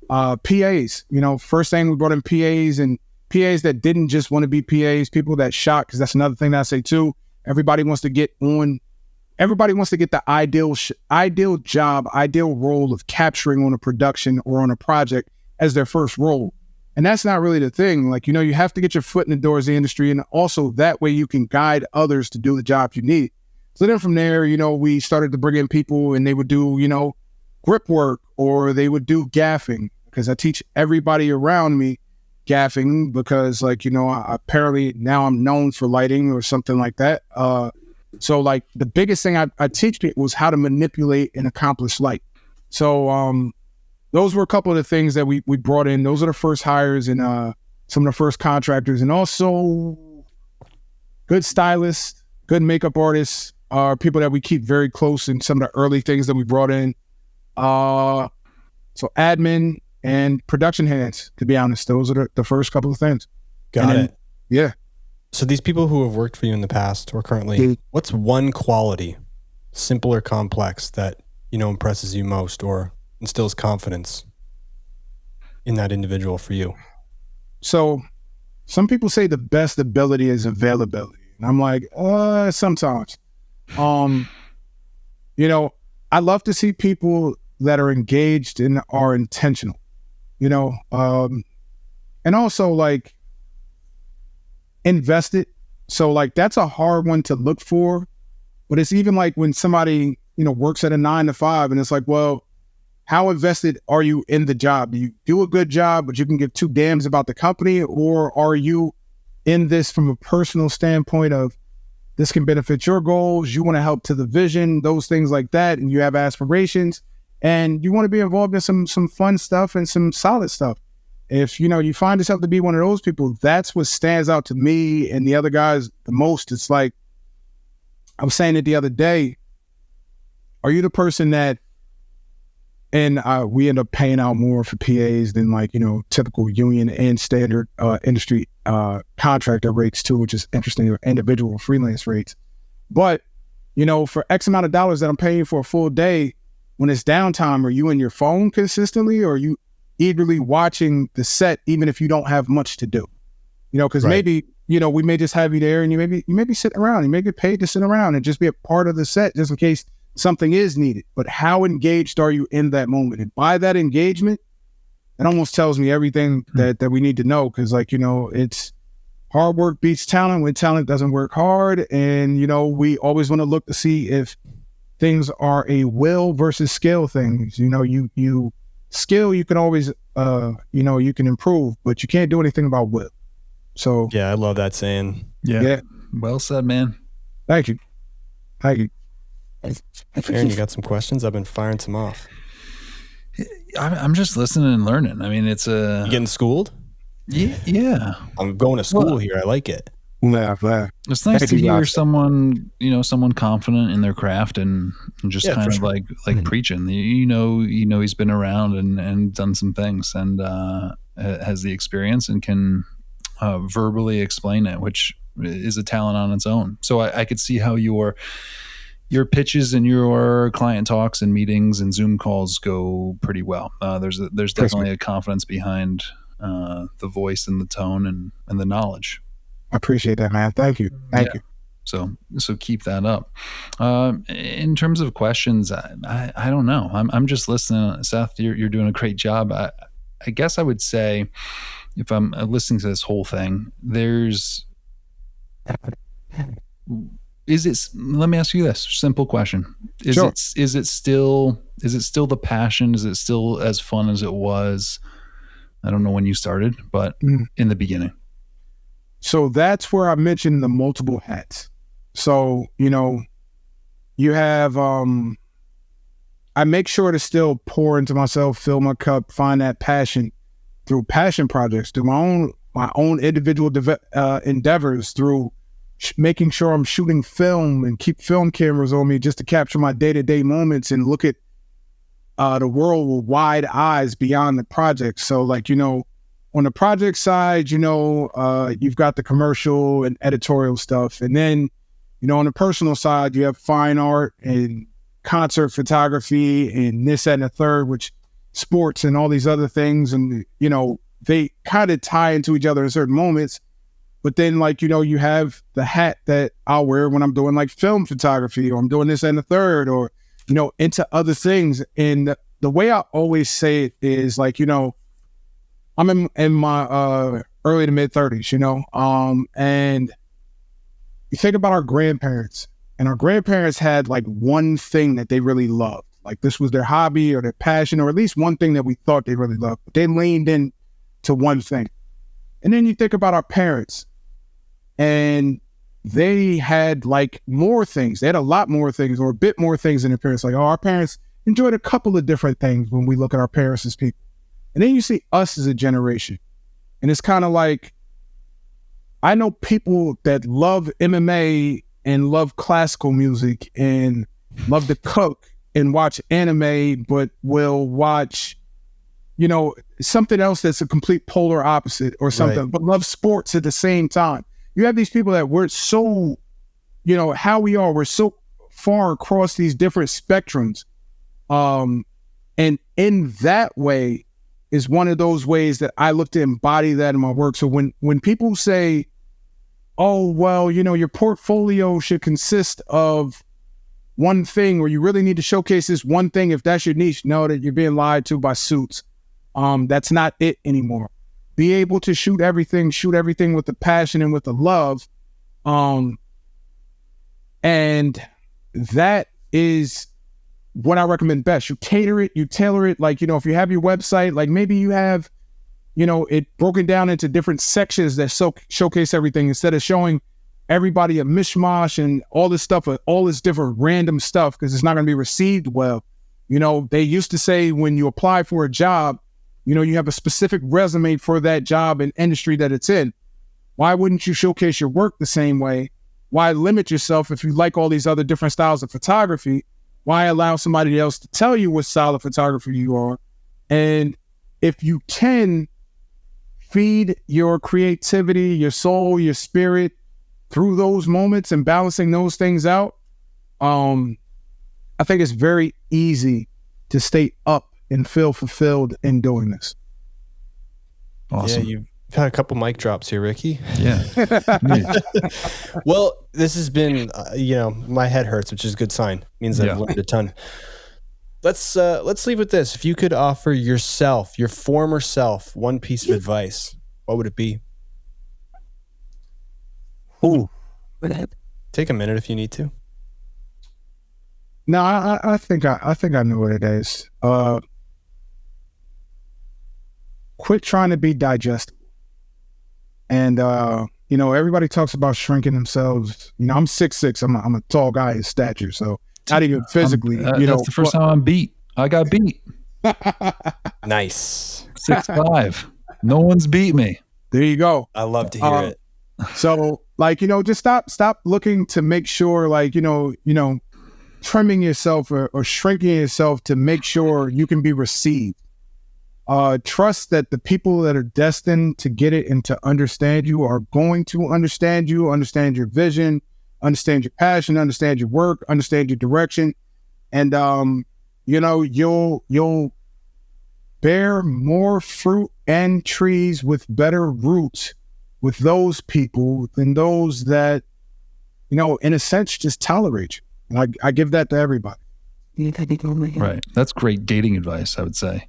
PAs. First thing we brought in PAs, and PAs that didn't just want to be PAs, people that shot, because that's another thing that I say too. Everybody wants to get the ideal job, ideal role of capturing on a production or on a project as their first role. And that's not really the thing. You have to get your foot in the door as the industry. And also that way you can guide others to do the job you need. So then from there, we started to bring in people and they would do, grip work, or they would do gaffing, because I teach everybody around me gaffing because apparently now I'm known for lighting or something like that. So the biggest thing I teach people was how to manipulate and accomplish light. So those were a couple of the things that we brought in. Those are the first hires and some of the first contractors, and also good stylists, good makeup artists are people that we keep very close in some of the early things that we brought in. So admin and production hands, to be honest, those are the first couple of things. Got it. Yeah. So these people who have worked for you in the past or currently, what's one quality, simple or complex, that, impresses you most or instills confidence in that individual for you? So some people say the best ability is availability. And I'm like, sometimes. I love to see people that are engaged and are intentional, and also invested. So that's a hard one to look for, but it's even when somebody, works at a 9-to-5 and it's well, how invested are you in the job? Do you do a good job, but you can give 2 damns about the company? Or are you in this from a personal standpoint of this can benefit your goals, you want to help to the vision, those things like that, and you have aspirations, and you want to be involved in some fun stuff and some solid stuff. If, you find yourself to be one of those people, that's what stands out to me and the other guys the most. It's I was saying it the other day, are you the person that, and we end up paying out more for PAs than typical union and standard industry contractor rates too, which is interesting, or individual freelance rates. But, for X amount of dollars that I'm paying for a full day, when it's downtime, are you in your phone consistently, or are you eagerly watching the set, even if you don't have much to do? Because maybe, we may just have you there and you may be sitting around, you may get paid to sit around and just be a part of the set just in case something is needed. But how engaged are you in that moment? And by that engagement, it almost tells me everything that we need to know. Because it's hard work beats talent when talent doesn't work hard. And, we always want to look to see if things are a will versus skill things. You skill, you can always, you can improve, but you can't do anything about will. So yeah, I love that saying. Yeah. Well said, man. Thank you. Aaron, you got some questions? I've been firing some off. I'm just listening and learning. I mean, it's You getting schooled? Yeah. I'm going to school here. I like it. It's nice to hear someone, someone confident in their craft and just kind of like preaching. He's been around and done some things and has the experience and can verbally explain it, which is a talent on its own. So I could see how your pitches and your client talks and meetings and Zoom calls go pretty well. There's definitely a confidence behind the voice and the tone and the knowledge. I appreciate that, man. Thank you. Thank you. So keep that up. In terms of questions, I don't know. I'm just listening. Seth, you're doing a great job. I guess I would say, if I'm listening to this whole thing, let me ask you this simple question. Is it still the passion? Is it still as fun as it was? I don't know when you started, but in the beginning. So that's where I mentioned the multiple hats. So, you have, I make sure to still pour into myself, fill my cup, find that passion through passion projects, through my own individual endeavors, through making sure I'm shooting film and keep film cameras on me just to capture my day-to-day moments and look at the world with wide eyes beyond the project. So on the project side, you've got the commercial and editorial stuff. And then, on the personal side, you have fine art and concert photography and this, that, and the third, which sports and all these other things. And, they kind of tie into each other in certain moments. But then you have the hat that I'll wear when I'm doing film photography, or I'm doing this and the third, or, into other things. And the way I always say it is I'm in my early to mid 30s, and you think about our grandparents, and our grandparents had one thing that they really loved. This was their hobby or their passion, or at least one thing that we thought they really loved. But they leaned in to one thing. And then you think about our parents, and they had more things. They had a lot more things, or a bit more things than their parents. Our parents enjoyed a couple of different things when we look at our parents as people. And then you see us as a generation. And it's kind of I know people that love MMA and love classical music and love to cook and watch anime, but will watch, something else that's a complete polar opposite or something, but love sports at the same time. You have these people that we're so, how we are, we're so far across these different spectrums. And in that way, is one of those ways that I look to embody that in my work. So when people say, oh, well, your portfolio should consist of one thing, or you really need to showcase this one thing, if that's your niche, know that you're being lied to by suits. That's not it anymore. Be able to shoot everything with the passion and with the love. And that is what I recommend best. You cater it, you tailor it. If you have your website, maybe you have, it broken down into different sections that showcase everything, instead of showing everybody a mishmash and all this stuff, all this different random stuff, because it's not going to be received well. They used to say when you apply for a job, you have a specific resume for that job and industry that it's in. Why wouldn't you showcase your work the same way? Why limit yourself if you like all these other different styles of photography? Why allow somebody else to tell you what style of photographer you are? And if you can feed your creativity, your soul, your spirit through those moments and balancing those things out, I think it's very easy to stay up and feel fulfilled in doing this. Awesome. Yeah, you've had a couple mic drops here, Ricky. Yeah. Well, this has been, my head hurts, which is a good sign. It means I've learned a ton. Let's leave with this. If you could offer yourself, your former self, one piece of advice, what would it be? Ooh. Take a minute if you need to. No, I think I know what it is. Quit trying to be digestible. And everybody talks about shrinking themselves. I'm 6'6". I'm a tall guy in stature, so not even physically. That's the first time I'm beat. I got beat. Nice. 6'5". No one's beat me. There you go. I love to hear it. So like, just stop looking to make sure like, trimming yourself or shrinking yourself to make sure you can be received. Trust that the people that are destined to get it and to understand you are going to understand you, understand your vision, understand your passion, understand your work, understand your direction. And, you'll bear more fruit and trees with better roots with those people than those that, in a sense, just tolerate you. And I give that to everybody. Right. That's great dating advice, I would say.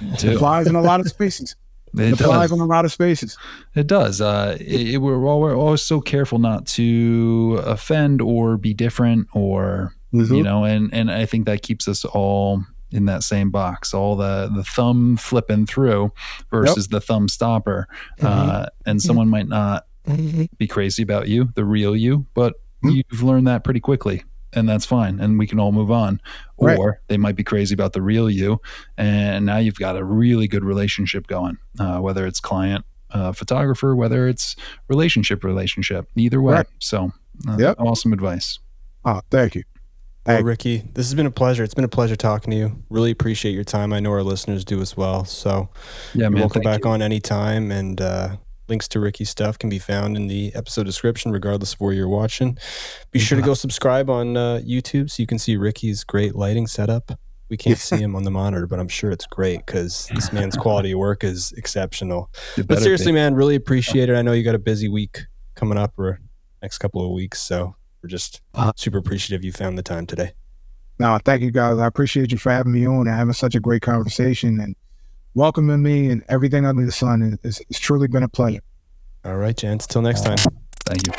It applies in a lot of spaces. It applies in a lot of spaces. It does. We're always so careful not to offend or be different or, and I think that keeps us all in that same box, all the thumb flipping through versus the thumb stopper. And someone might not be crazy about you, the real you, but you've learned that pretty quickly. And that's fine. And we can all move on. Or they might be crazy about the real you. And now you've got a really good relationship going, whether it's client, photographer, whether it's relationship, either way. So awesome advice. Oh, thank you. Well, Ricky, this has been a pleasure. It's been a pleasure talking to you. Really appreciate your time. I know our listeners do as well. So you're welcome back on anytime. And links to Ricky's stuff can be found in the episode description, regardless of where you're watching. Be sure to go subscribe on YouTube so you can see Ricky's great lighting setup. We can't see him on the monitor, but I'm sure it's great because this man's quality of work is exceptional. But seriously, man, really appreciate it. I know you got a busy week coming up or next couple of weeks, so we're just super appreciative you found the time today. No, thank you guys. I appreciate you for having me on and having such a great conversation and welcoming me and everything under the sun. It's truly been a pleasure. All right, gents. Till next time. Thank you.